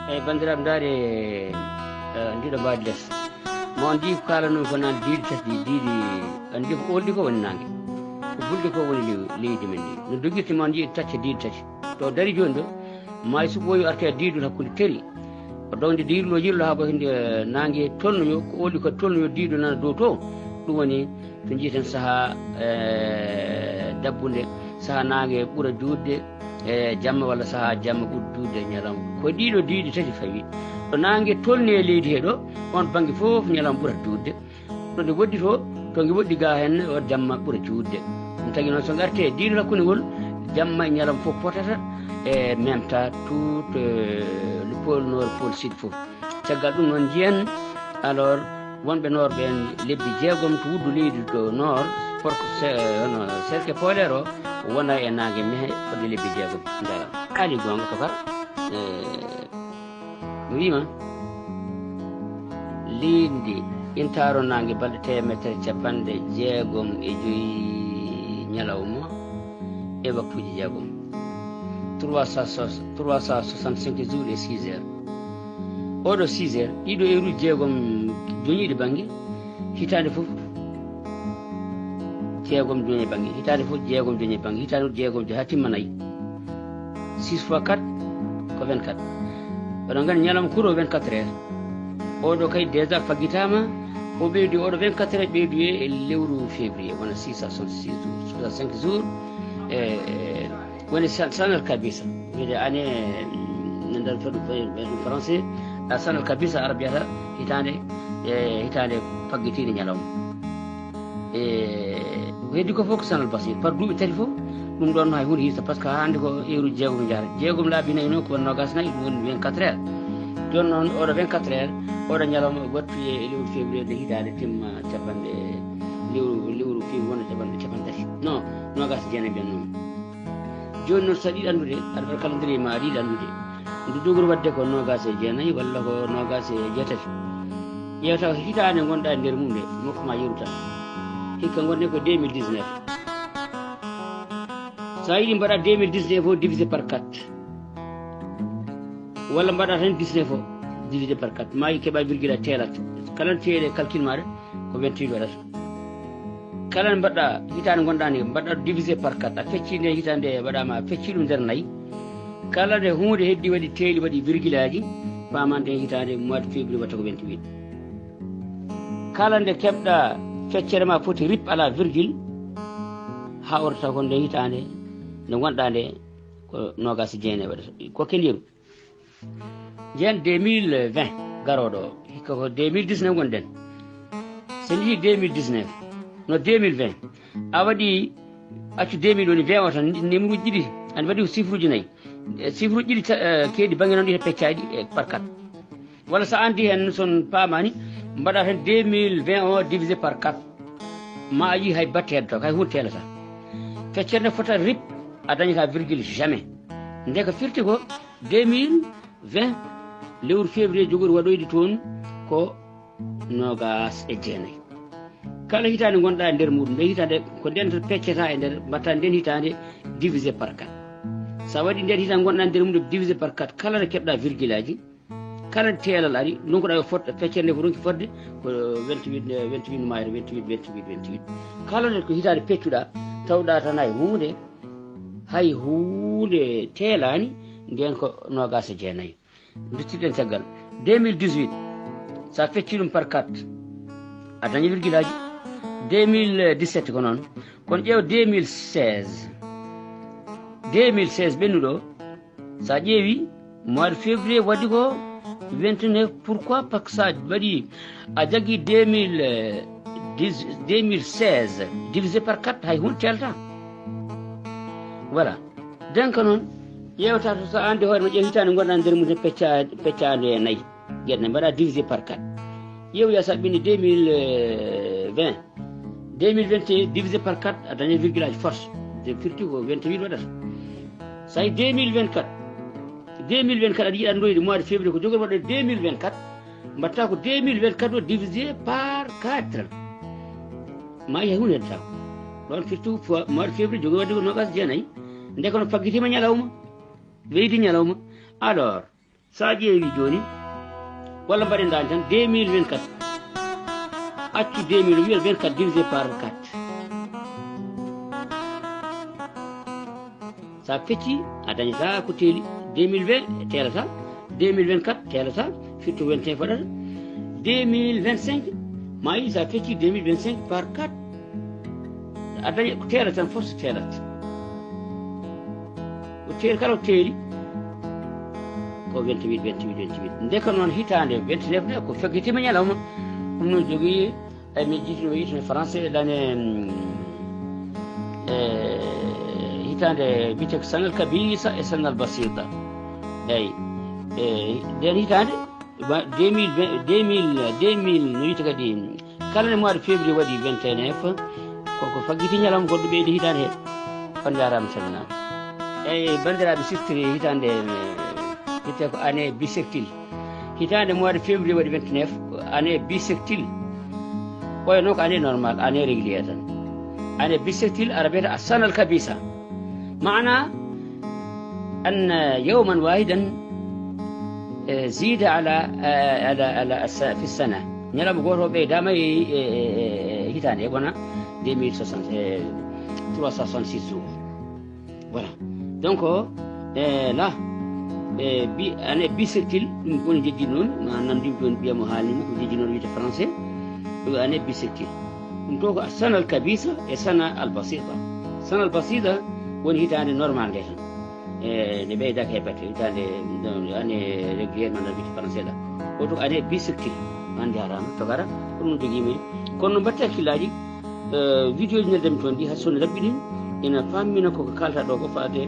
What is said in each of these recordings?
bandiraɓe ndaari ndiɗo mbaadi less mo on ndi ko kalanno ko nan diidi tati diidi andi ko oldi ko woni Naange ko bulde ko woni leydi men ndi no doguirte mo on ndi tacca diidi tati to dari joni ɗo maayi so ɓooyi arte diidol hakkude teri o donde diidulo yirlo ha hinde Naange tolnoyo ko oldi ko tolnoyo diido nana dow to ɗum woni to jiiten saaha dabbunde saaha Naange ɓuura juutde jamma walla saaha jamma ɓuura juutde ñalawma ko ɗiɗo diidi tati fawi ɗo Naange tolni e leydi he ɗo on banggue foof ñalawma ɓuura juutde ɗo nde woɗɗi to nge woɗɗi ga hen o jamma ɓuura juutde ɗum tagui noon so garte diido hakkude ngol jamma e ñalawma foof potata e même temps tout le pôle nord pôle sud foof caggal ɗum noon jiyen alors wonɓe nord ɓen lebbi jeegom to wuddu leydi ɗo nord cercle polaire o wona e Naange mehe fodde lebbi jeegom jaram haali gonga tokar mi wima lindi intaro Naange balɗe temetere capanɗe jeegom e joyi ñalawma e waktuji jeegom 365 jours et 6 heures oɗo 6 heures ɗiɗo heure uji jeegom joñiɗe banggue hitande foof jeegom joñi banggue hitande foof jeegom joñi banggue hitande jeegom ha timma nayyi 6 fois 4 ko 24 oɗon gandi ñalawma kuuro 24 heures oɗo kay déjà faggitama o ɓeydi oɗo 24 heures ɓeydu e lewru février wona 666 jours 65 jours woni sanal kabisa wiide année no nder to ɗum français sanal kabisa ara biyata hitande faggitide ñalawma heddi ko fof ko sanal basir par duuɓi tati fof ɗum ɗon hay hunde hissa par ce que hande ko heure jeegom jahata jeegom laabi nayyi noon ko woni nogas nayyi ɗum woni 24 heures joni noon oɗo 24 heures oɗo ñalawma wattu e lewru février nde hitande timma capanɗe lewru février wonde capantati non nogas jeenayi ɓen noon joni noon so aɗa andude aɗa waɗa calendrier ma aɗa yiɗi andude nde dogori wadde ko nogas e jeenayyi walla ko nogas e jeetati ƴewta ko hitande gonɗa e nder mum nde mokkuma yeru tan hikka gonne ko 2019 sa yiɗi mbaɗa 2019 o divisé par 4 walla mbaɗa tan 19 o divisé par 4 ma yi keeɓa virgule a teelat kala teele calcul maɗa ko 28 waɗata kala nde mbaɗɗa hitande gonɗa nde mbaɗɗa divisé par 4 a fecci nde hitande waɗama a fecci ɗum nder nayyi kala nde hunde heddi waɗi teeli waɗi virgule aji pamande hitande mois de février watta ko 28 kala nde keɓɗa feccere ma foti rip ala virgule ha orta ko nde hitande nde gonɗa nde ko nogas jeenayi waɗata ko kendiru jeen 2020 garoɗo hikka ko 2019 gonɗen sen jii 2019 no 2020 a waɗi accu 2000 woni 20 o tan numéro uji ɗiɗi andi waɗi ko chiffre uji nayyi chiffre uji ɗiɗi keeɗi banggue noon ɗi peccaɗi e par 4 walla sa andi hen son paamani mbaɗa tan 2020 o divisé par 4 ma a yii hay batte heddo hay hunde telata feccere nde fota rip a dañata virgule jamais nde ko firti ko 2020 lewru février jogori waɗoyde toon ko nogas e jeenayyi kala hitande gonɗa e nder muɗum nde hitande ko nden peccata e nder mbatta nden hitande divisé par 4 sa waɗi nden hitande gonɗa e nder muɗum divisé par 4 kala nde keɓɗa virgule aji kala teelal ari donkuɗa e fodde feccere nde ko ronki fodde ko 28 mayre 28 kala nde ko hitande peccuɗa tawɗa tan hay hunde teelani nden ko nogas e jeenayyi duttiɗen caggal 2018 sa fecci ɗum par 4 a dañi virgule aji 2017 ko noon kono ƴeew 2016 ɓennuɗo sa ƴeewi mois de février waɗi ko 29 pourquoi par ce que sa waɗi a jagui 2016 divisé par 4 hay hunde telta voilà donc noon ƴewta to sa andi hoore ma ƴeew hitande gonɗa nder mum peccade e nayyi gueɗe mbaɗa divisé par 4 ƴeewoya sa ɓinni 2021 divisé par 4 a daña virgule aji force de firti ko 28 waɗata sa yi 2024 aɗa yiɗa andoyde mois de février ko jogori waɗde 2024 mbatta ko 2024 o divisé par 4 ma yi hay hunde heddata ko ɗon firti mois de février jogori wadde ko nogas jeenayyi nde kono faggitima ñalawma weydi ñalawma alors sa ƴeewi joni walla mbaɗen dani tan 2024 accu 2024 divisé par 4 sa fecci a dañata ko teeli 2020 telata 2024 telata firto 21 faɗata 2025 ma yi sa fecci 2025 par 4 a daña ko teela tan force teelata ko teeli kala ko teeli ko 28 ndeka noon hitande 29 ne ko feggitima ñalawma ɗum noon jogii mi jiitino yitino français dane hitande biyete ko sanal kabisa e sanal basida eyyi nden hitande 2000 no wiyete kadi kala ne mois de février waɗi 29 koko faggiti ñalawma goɗɗo ɓeydi hitande he on jarama salminama eyyi bandiraɓe siftiri hitande wiyete ko année bissectile hitande mois de février waɗi 29 ko année bissectile ɓoyno ko année normal année régulière tan année bissectile ara wiyata a sanal kabisa معنى أن يوما واحدا زيد على في السنة نلعب غورو بيداما هيتان يبونا 2366 jours voilà donc là أنا بيسكتيل نكون جدينون ما نمدي بون بيامو حالي نكون جدينون بيت فرنسي أنا بيسكتيل نتوقع السنة الكبيسة السنة البسيطة السنة البسيطة woni hitande normal nde tan ne ɓeydaka heɓate hitande année régulière no ndarbiti français ɗa oto année bissectile an jarama togara ko ɗum joguimi kono no mbatti hakkillaji vidéo ji neldemi toon ɗi hay sone labɓiɗin ina fammina koko kalta ɗo ko fate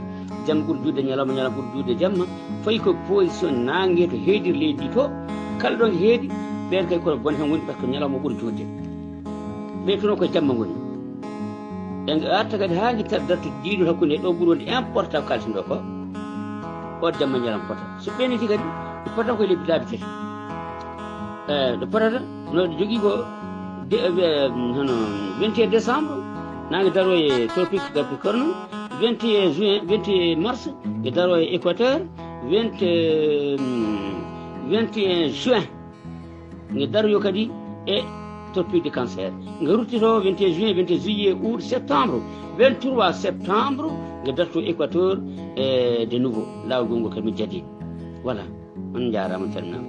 jamma ɓuuri juuɗe ñalawma ñalawma ɓuuri juuɗe jamma fayi ko position nangue to heedir leydi to kala ɗon heedi ɓen kay kono bone tan woni par ce que ñalawma ɓuuri juutde ɓe tono koye jamma goni en arta kadi ha guitta darto jiiɗo hakkude ɗo ɓuuri wonde important kalsin ɗo ko o jamma ñalam fota so ɓeniti kadi ɗo fotata koye lebbi laabi tati ɗo fotata no jogui ko hono 21 décembre nangue daroye tropique capricorne 21 juin 21 mars ɓe daroye équateur 21 juin nge daroyo kadi e tropique de cancer nga ruttito 21 juin 21 juillet août septembre 23 septembre nga darto équateur de nouveau lawol gongol kadi mi jadi voilà on jarama calminama